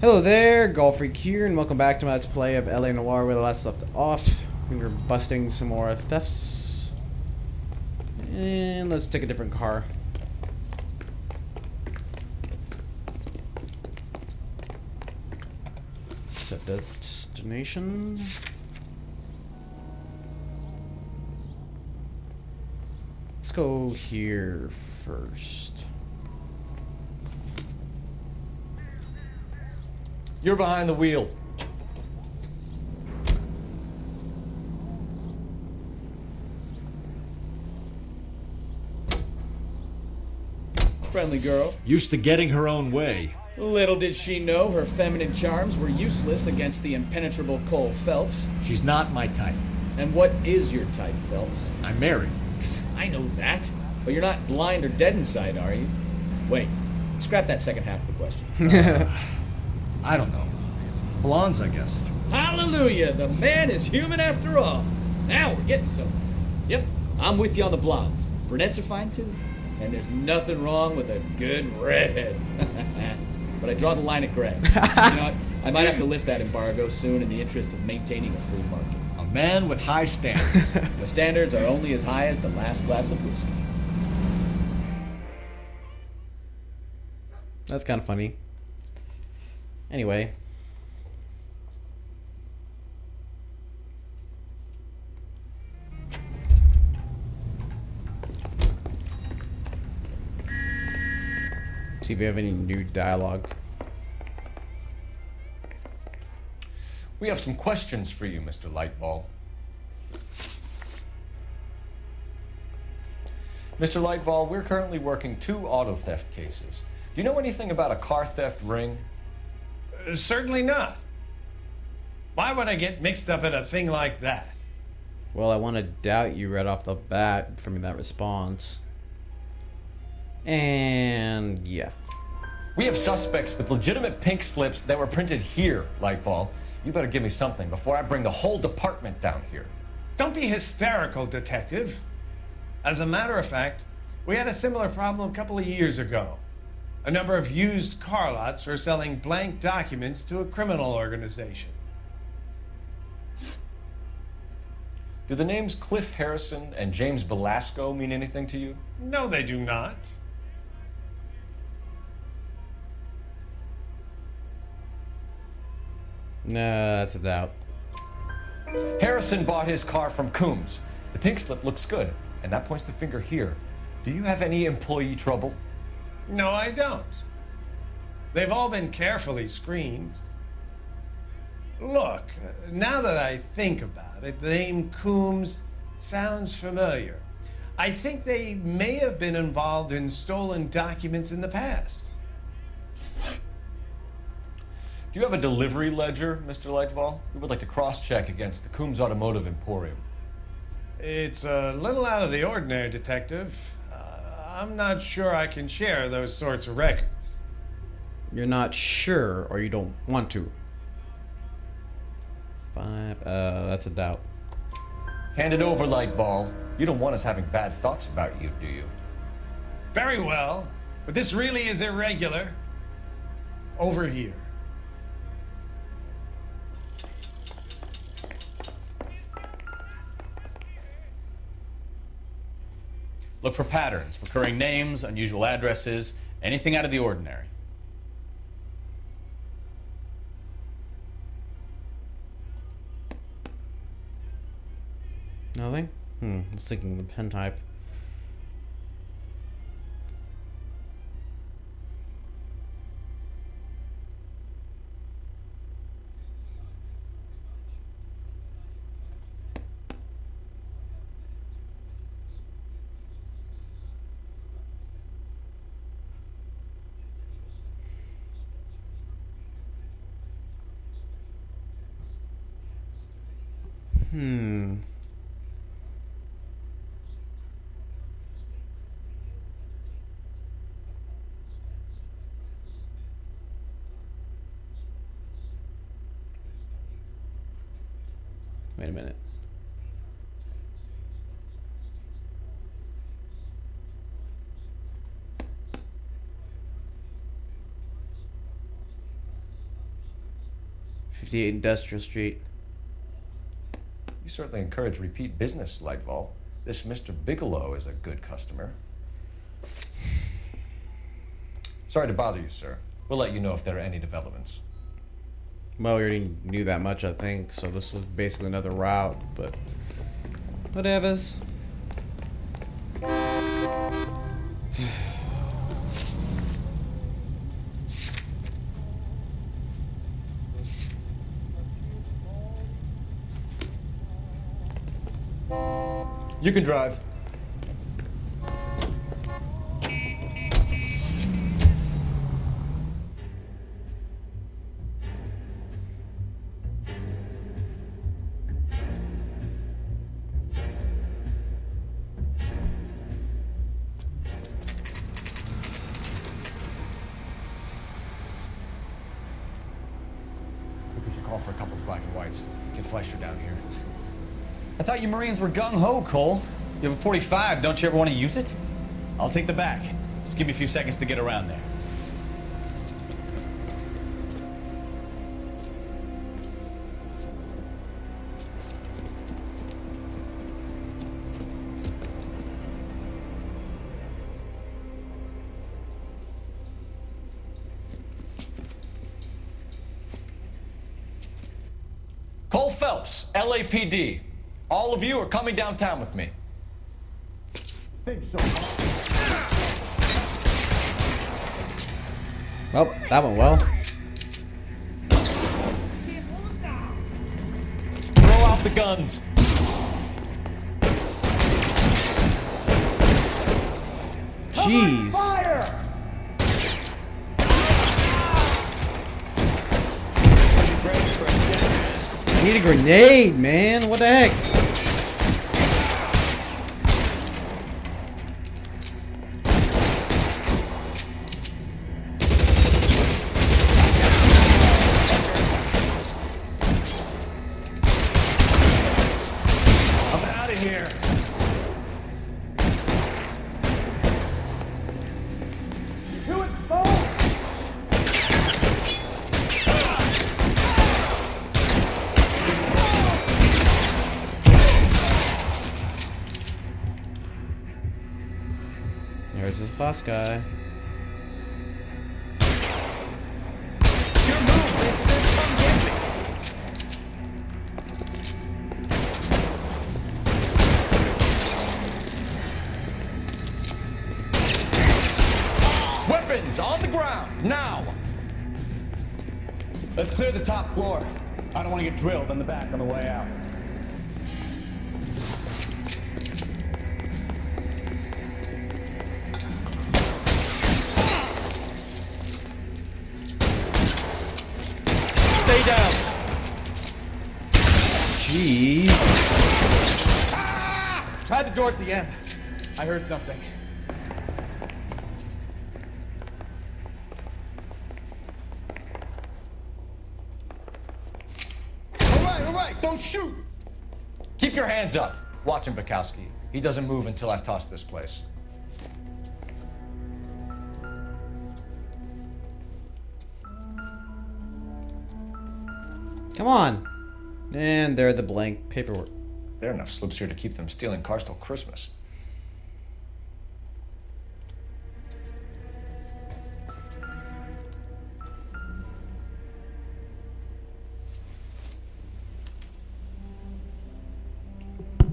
Hello there, Golf Freak here, and welcome back to my Let's Play of LA Noire, where the last left off. We were busting some more thefts. And let's take a different car. Set destination. Let's go here first. You're behind the wheel. Friendly girl. Used to getting her own way. Little did she know her feminine charms were useless against the impenetrable Cole Phelps. She's not my type. And what is your type, Phelps? I'm married. I know that, but you're not blind or dead inside, are you? Wait, scrap that second half of the question. I don't know. Blondes, I guess. Hallelujah, the man is human after all. Now we're getting somewhere. Yep, I'm with you on the blondes. Brunettes are fine too. And there's nothing wrong with a good redhead. But I draw the line at gray. You know what? I might have to lift that embargo soon in the interest of maintaining a free market. A man with high standards. The standards are only as high as the last glass of whiskey. That's kind of funny. Anyway. See if we have any new dialogue. We have some questions for you, Mr. Lightball. Mr. Lightball, we're currently working 2 auto theft cases. Do you know anything about a car theft ring? Certainly not. Why would I get mixed up in a thing like that? Well, I want to doubt you right off the bat from that response. And yeah. We have suspects with legitimate pink slips that were printed here, Lightball. You better give me something before I bring the whole department down here. Don't be hysterical, Detective. As a matter of fact, we had a similar problem a couple of years ago. A number of used car lots were selling blank documents to a criminal organization. Do the names Cliff Harrison and James Belasco mean anything to you? No, they do not. Nah, that's a doubt. Harrison bought his car from Coombs. The pink slip looks good, and that points the finger here. Do you have any employee trouble? No, I don't. They've all been carefully screened. Look, now that I think about it, the name Coombs sounds familiar. I think they may have been involved in stolen documents in the past. Do you have a delivery ledger, Mr. Lightball? We would like to cross-check against the Coombs Automotive Emporium. It's a little out of the ordinary, Detective. I'm not sure I can share those sorts of records. You're not sure, or you don't want to. 5, that's a doubt. Hand it over, Lightball. You don't want us having bad thoughts about you, do you? Very well, but this really is irregular. Over here. Look for patterns, recurring names, unusual addresses, anything out of the ordinary. Nothing? I was thinking the pen type. Wait a minute. 58 Industrial Street. You certainly encourage repeat business, Lightfall. This Mr. Bigelow is a good customer. Sorry to bother you, sir. We'll let you know if there are any developments. Well, we already knew that much, I think, so this was basically another route, but whatevers. You can drive. We should call for a couple of black and whites. Get Fleischer down here. I thought you Marines were gung-ho, Cole. You have a 45, don't you ever want to use it? I'll take the back. Just give me a few seconds to get around there. Cole Phelps, LAPD. All of you are coming downtown with me. Well, that went well. Throw out the guns. Jeez. I need a grenade, man. What the heck? I'm out of here. There's this last guy. Weapons on the ground, now! Let's clear the top floor. I don't want to get drilled on the back on the way out. Stay down. Jeez. Try the door at the end. I heard something. All right, don't shoot! Keep your hands up. Watch him, Bukowski. He doesn't move until I've tossed this place. Come on. And there are the blank paperwork. There are enough slips here to keep them stealing cars till Christmas.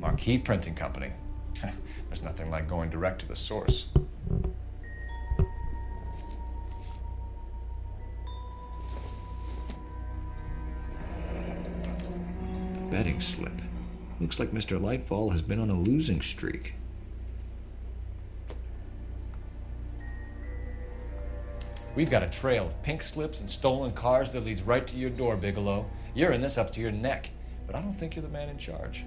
Marquee Printing Company. There's nothing like going direct to the source. Betting slip. Looks like Mr. Lightfall has been on a losing streak. We've got a trail of pink slips and stolen cars that leads right to your door, Bigelow. You're in this up to your neck, but I don't think you're the man in charge.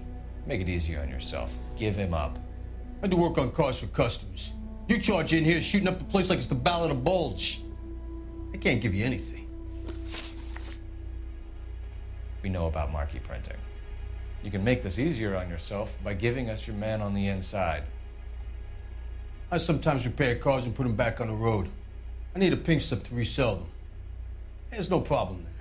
Make it easier on yourself. Give him up. I do work on cars for customers. You charge in here shooting up the place like it's the Ballad of Bulge. I can't give you anything. We know about marquee printing. You can make this easier on yourself by giving us your man on the inside. I sometimes repair cars and put them back on the road. I need a pink slip to resell them. There's no problem there.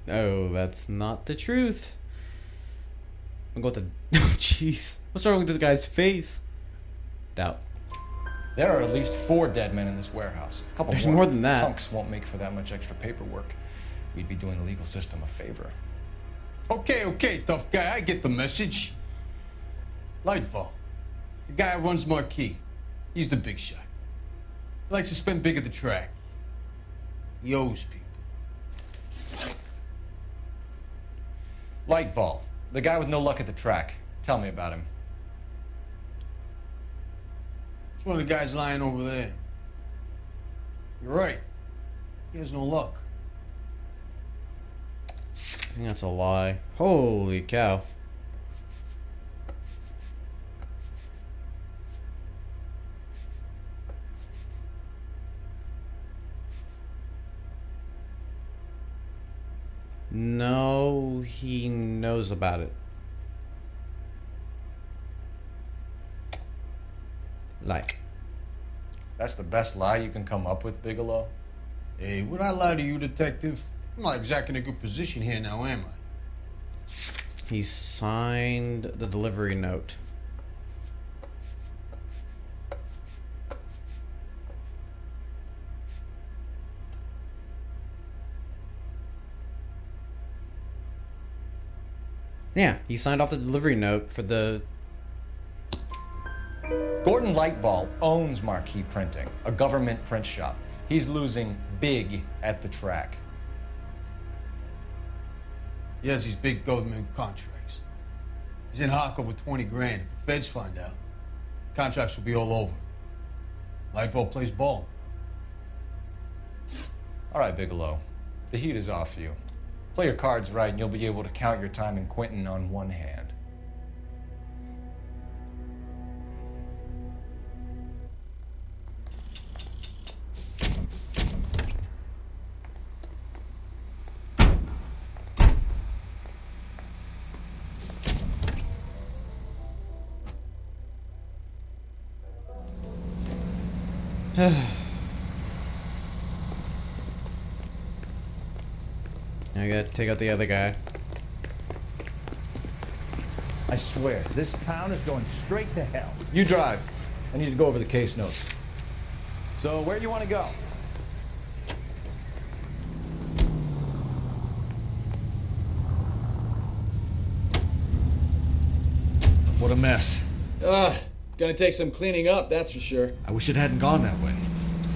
Oh, that's not the truth. I'm going to. Oh, jeez. What's wrong with this guy's face? Doubt. There are at least 4 dead men in this warehouse. A couple There's more than that. Punks won't make for that much extra paperwork. We'd be doing the legal system a favor. Okay, tough guy. I get the message. Lightfall. The guy who runs Marquis. He's the big shot. He likes to spend big at the track. He owes people. Lightfall, the guy with no luck at the track. Tell me about him. It's one of the guys lying over there. You're right. He has no luck. I think that's a lie. Holy cow. No, he knows about it. Like. That's the best lie you can come up with, Bigelow? Hey, would I lie to you, detective? I'm not exactly in a good position here now, am I? He signed the delivery note. Yeah, he signed off the delivery note for the... Gordon Lightball owns Marquis Printing, a government print shop. He's losing big at the track. He has these big government contracts. He's in hock over 20 grand. If the feds find out, contracts will be all over. Lightfall plays ball. All right, Bigelow. The heat is off you. Play your cards right and you'll be able to count your time in Quentin on one hand. I gotta take out the other guy. I swear, this town is going straight to hell. You drive. I need to go over the case notes. So where do you want to go? What a mess. Gonna take some cleaning up, that's for sure. I wish it hadn't gone that way.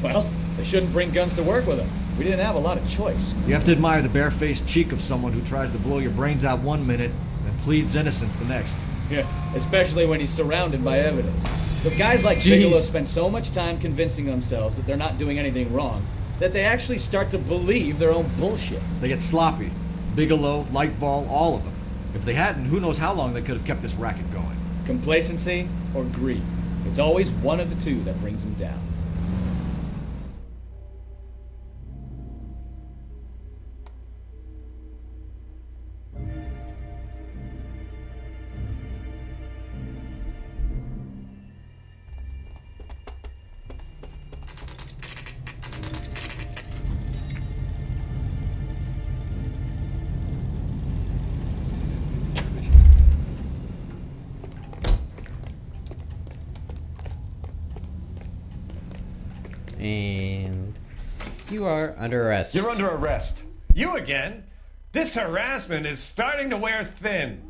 Well, they shouldn't bring guns to work with them. We didn't have a lot of choice. You have to admire the barefaced cheek of someone who tries to blow your brains out one minute and pleads innocence the next. Yeah, especially when he's surrounded by evidence. But guys like Jeez. Bigelow spend so much time convincing themselves that they're not doing anything wrong that they actually start to believe their own bullshit. They get sloppy. Bigelow, Lightball, all of them. If they hadn't, who knows how long they could have kept this racket going. Complacency or greed. It's always one of the two that brings them down. And you are under arrest. You're under arrest. You again? This harassment is starting to wear thin.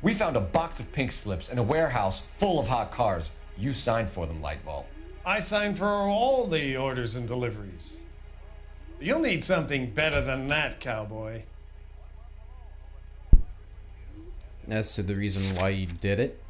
We found a box of pink slips in a warehouse full of hot cars. You signed for them, Lightball. I signed for all the orders and deliveries. You'll need something better than that, cowboy. As to the reason why you did it.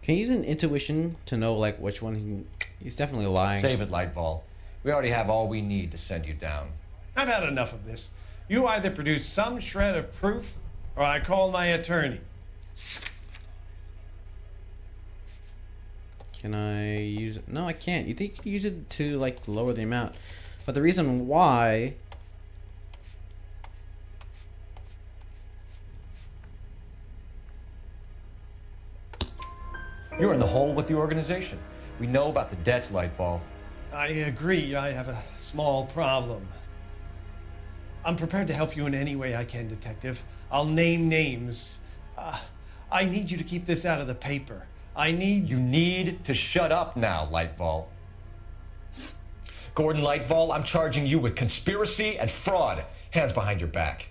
Can you use an intuition to know like which one he's definitely lying? Save it, Lightball. We already have all we need to send you down. I've had enough of this. You either produce some shred of proof, or I call my attorney. Can I use it? No, I can't. You think you could use it to like lower the amount? But the reason why... You're in the hole with the organization. We know about the debts, Lightball. I agree. I have a small problem. I'm prepared to help you in any way I can, Detective. I'll name names. I need you to keep this out of the paper. You need to shut up now, Lightball. Gordon Lightball, I'm charging you with conspiracy and fraud. Hands behind your back.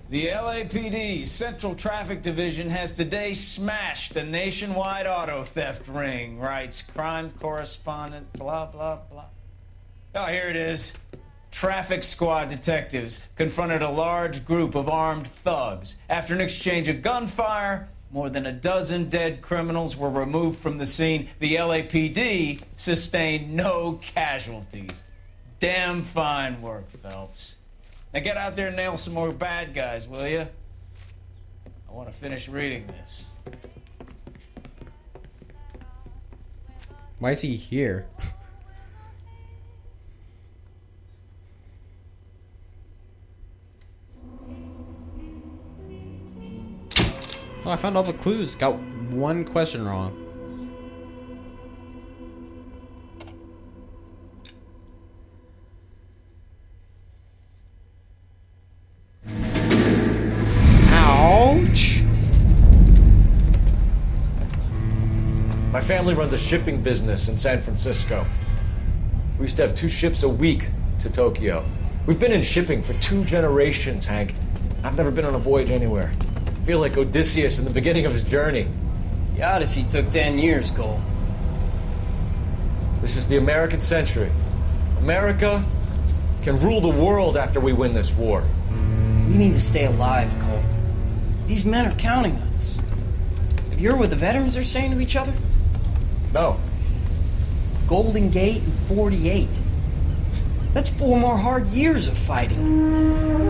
The LAPD Central Traffic Division has today smashed a nationwide auto theft ring, writes crime correspondent, blah, blah, blah. Oh, here it is. Traffic squad detectives confronted a large group of armed thugs. After an exchange of gunfire, more than a dozen dead criminals were removed from the scene. The LAPD sustained no casualties. Damn fine work, Phelps. Now get out there and nail some more bad guys, will you? I want to finish reading this. Why is he here? Oh, I found all the clues. Got one question wrong. Ouch! My family runs a shipping business in San Francisco. We used to have 2 ships a week to Tokyo. We've been in shipping for 2 generations, Hank. I've never been on a voyage anywhere. I feel like Odysseus in the beginning of his journey. The Odyssey took 10 years, Cole. This is the American century. America can rule the world after we win this war. We need to stay alive, Cole. These men are counting on us. Have you heard what the veterans are saying to each other? No. Golden Gate and 48. That's 4 more hard years of fighting.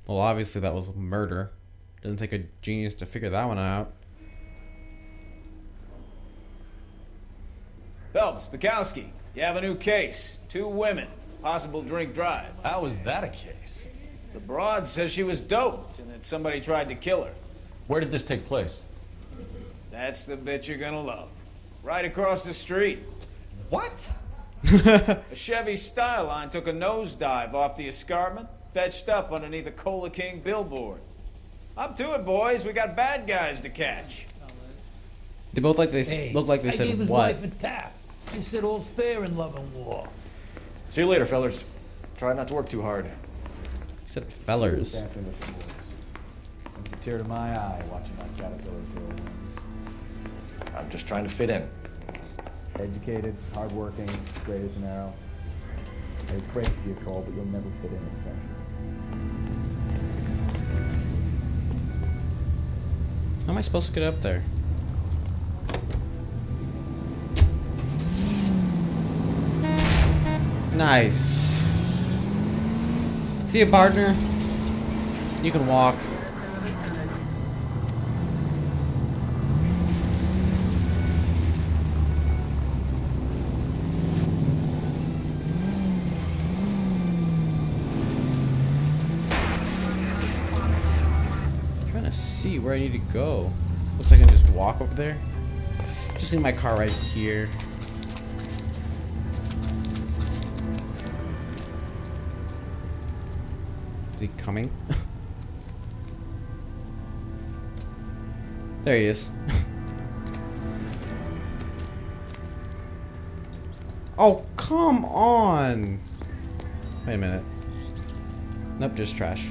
Well, obviously that was murder. Doesn't take a genius to figure that one out. Phelps, Bukowski, you have a new case. 2 women, possible drink drive. How was that a case? The broad says she was doped and that somebody tried to kill her. Where did this take place? That's the bit you're gonna love. Right across the street. What? A Chevy Styline took a nosedive off the escarpment, fetched up underneath a Cola King billboard. Up to it, boys. We got bad guys to catch. They both look like they I said gave his what? wife a tap. He said all's fair in love and war. See you later, fellers. Try not to work too hard. He said fellers. It's a tear to my eye watching my caterpillar grow wings. I'm just trying to fit in. Educated, hardworking, straight as an arrow. I hate to break it to you, Cole, but you'll never fit in this section. How am I supposed to get up there? Nice. See you, partner. You can walk. Trying to see where I need to go. Looks like I can just walk over there. Just leave my car right here. Is he coming? There he is. Oh, come on! Wait a minute. Nope, just trash.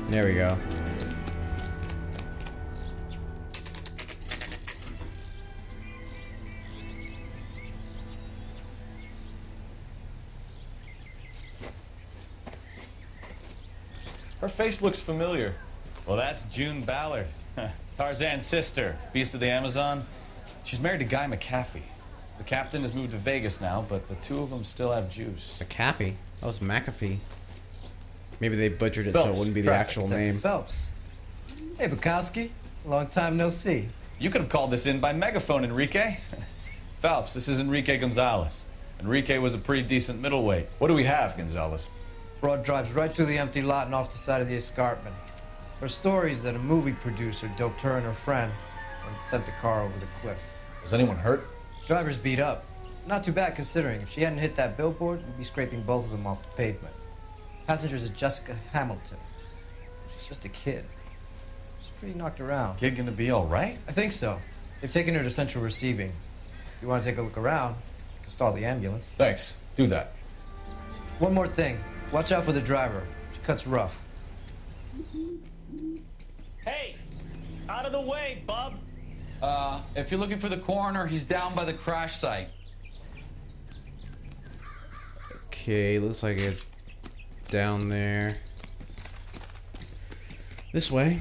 There we go. Her face looks familiar. Well, that's June Ballard, Tarzan's sister, beast of the Amazon. She's married to Guy McAfee. The captain has moved to Vegas now, but the two of them still have juice. McAfee? That was McAfee. Maybe they butchered it so Phelps, it wouldn't be the traffic actual Detective name. Phelps. Hey, Bukowski. Long time no see. You could have called this in by megaphone, Enrique. Phelps, this is Enrique Gonzalez. Enrique was a pretty decent middleweight. What do we have, Gonzalez? Broad drives right through the empty lot and off the side of the escarpment. Her story is that a movie producer doped her and her friend and sent the car over the cliff. Was anyone hurt? Driver's beat up. Not too bad considering. If she hadn't hit that billboard, we'd be scraping both of them off the pavement. Passenger's a Jessica Hamilton. She's just a kid. She's pretty knocked around. Kid gonna be all right? I think so. They've taken her to central receiving. If you want to take a look around, you can stall the ambulance. Thanks. Do that. One more thing. Watch out for the driver. She cuts rough. Hey! Out of the way, bub! If you're looking for the coroner, he's down by the crash site. Okay, looks like it's down there. This way.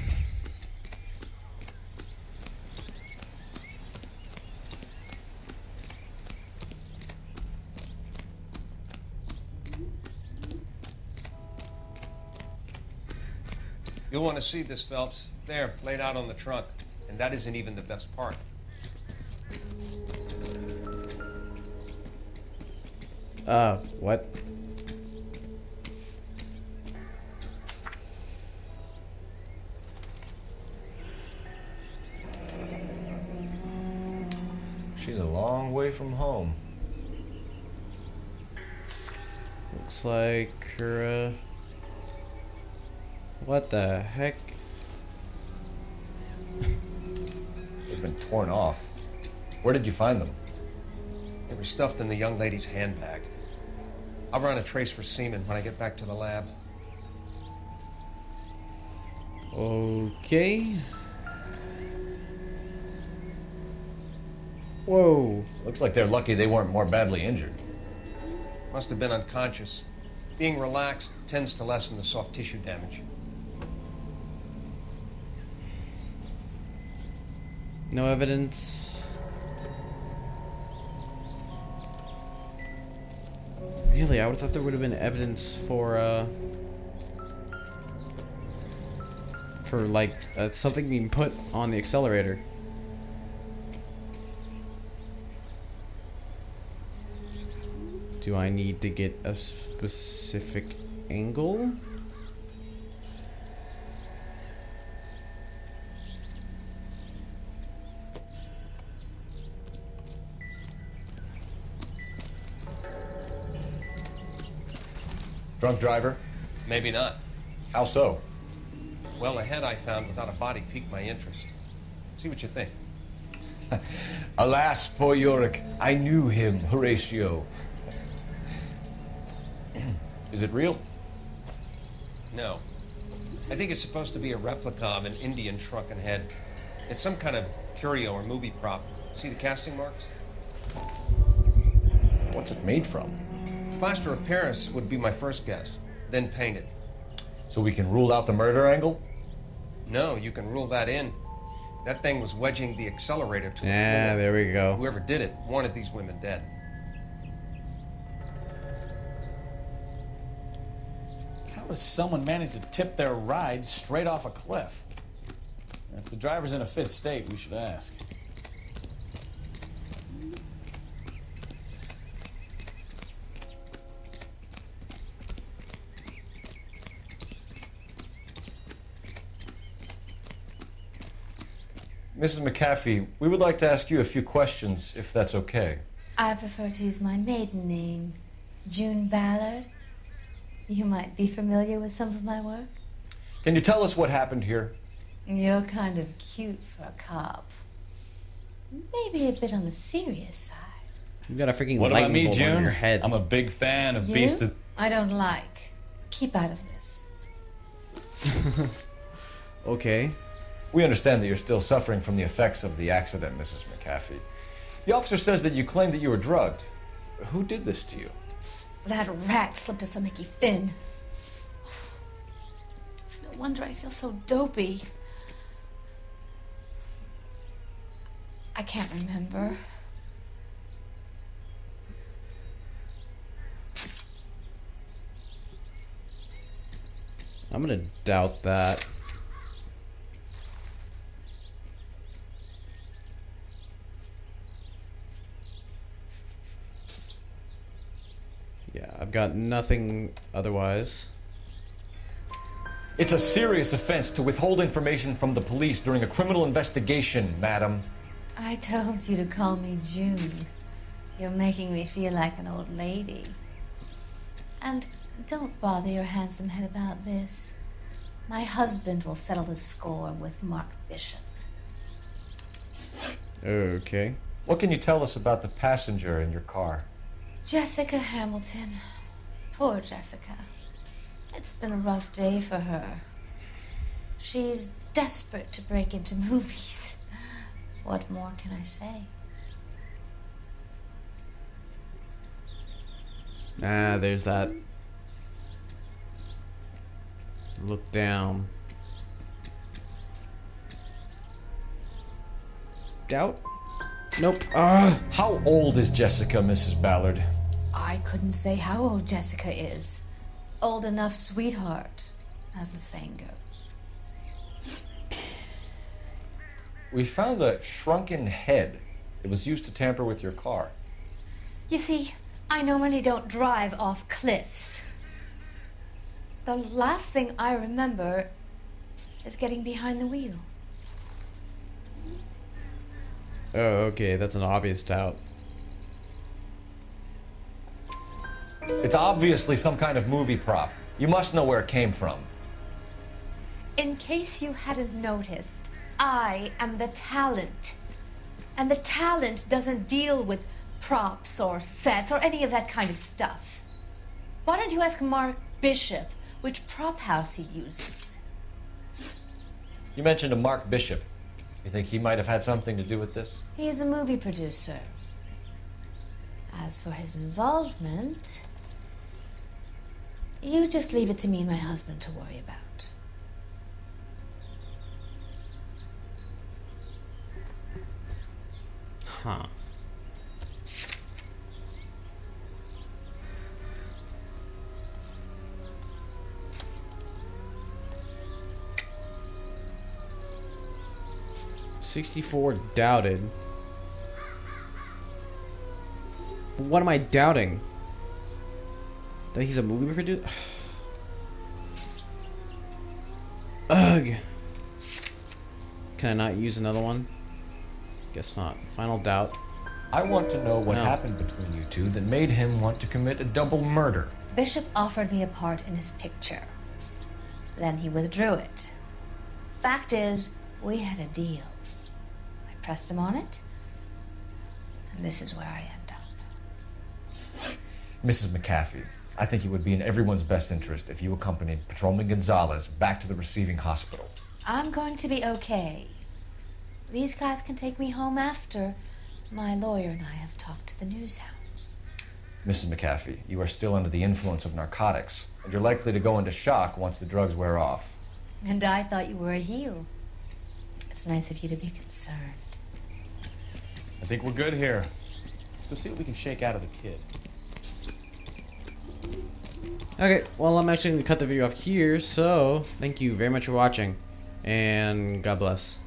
You'll want to see this, Phelps. There, laid out on the trunk. And that isn't even the best part. What? She's a long way from home. Looks like her, what the heck? They've been torn off. Where did you find them? They were stuffed in the young lady's handbag. I'll run a trace for semen when I get back to the lab. Okay. Whoa. Looks like they're lucky they weren't more badly injured. Must have been unconscious. Being relaxed tends to lessen the soft tissue damage. No evidence. Really, I would have thought there would have been evidence for like something being put on the accelerator. Do I need to get a specific angle? Drunk driver? Maybe not. How so? Well, the head I found without a body piqued my interest. See what you think. Alas, poor Yorick. I knew him, Horatio. Is it real? No. I think it's supposed to be a replica of an Indian shrunken head. It's some kind of curio or movie prop. See the casting marks? What's it made from? Plaster of Paris would be my first guess, then painted. So we can rule out the murder angle? No, you can rule that in. That thing was wedging the accelerator to the Yeah, floor. there we go. Whoever did it wanted these women dead. How does someone manage to tip their ride straight off a cliff? If the driver's in a fit state, we should ask. Mrs. McAfee, we would like to ask you a few questions, if that's okay. I prefer to use my maiden name, June Ballard. You might be familiar with some of my work. Can you tell us what happened here? You're kind of cute for a cop. Maybe a bit on the serious side. You got a freaking What about lightning me, bolt June? on your head. I'm a big fan of You? Beast of... I don't like. Keep out of this. Okay. We understand that you're still suffering from the effects of the accident, Mrs. McAfee. The officer says that you claimed that you were drugged. Who did this to you? That rat slipped us a Mickey Finn. It's no wonder I feel so dopey. I can't remember. I'm gonna doubt that. Yeah, I've got nothing otherwise. It's a serious offense to withhold information from the police during a criminal investigation, madam. I told you to call me June. You're making me feel like an old lady. And don't bother your handsome head about this. My husband will settle the score with Mark Bishop. Okay. What can you tell us about the passenger in your car? Jessica Hamilton. Poor Jessica. It's been a rough day for her. She's desperate to break into movies. What more can I say? Ah, there's that. Look down. Doubt? Nope. How old is Jessica, Mrs. Ballard? I couldn't say how old Jessica is. Old enough, sweetheart, as the saying goes. We found a shrunken head. It was used to tamper with your car. You see, I normally don't drive off cliffs. The last thing I remember is getting behind the wheel. Oh, okay, that's an obvious doubt. It's obviously some kind of movie prop. You must know where it came from. In case you hadn't noticed, I am the talent. And the talent doesn't deal with props or sets or any of that kind of stuff. Why don't you ask Mark Bishop which prop house he uses? You mentioned a Mark Bishop. You think he might have had something to do with this? He is a movie producer. As for his involvement, you just leave it to me and my husband to worry about. Huh. $64 doubted. What am I doubting? That he's a movie producer? Ugh. Can I not use another one? Guess not. Final doubt. I want to know what happened between you two that made him want to commit a double murder. Bishop offered me a part in his picture. Then he withdrew it. Fact is, we had a deal. I pressed him on it, and this is where I end up. Mrs. McAfee, I think it would be in everyone's best interest if you accompanied Patrolman Gonzalez back to the receiving hospital. I'm going to be okay. These guys can take me home after my lawyer and I have talked to the news hounds. Mrs. McAfee, you are still under the influence of narcotics, and you're likely to go into shock once the drugs wear off. And I thought you were a heel. It's nice of you to be concerned. I think we're good here. Let's go see what we can shake out of the kid. Okay, well, I'm actually going to cut the video off here, so thank you very much for watching, and God bless.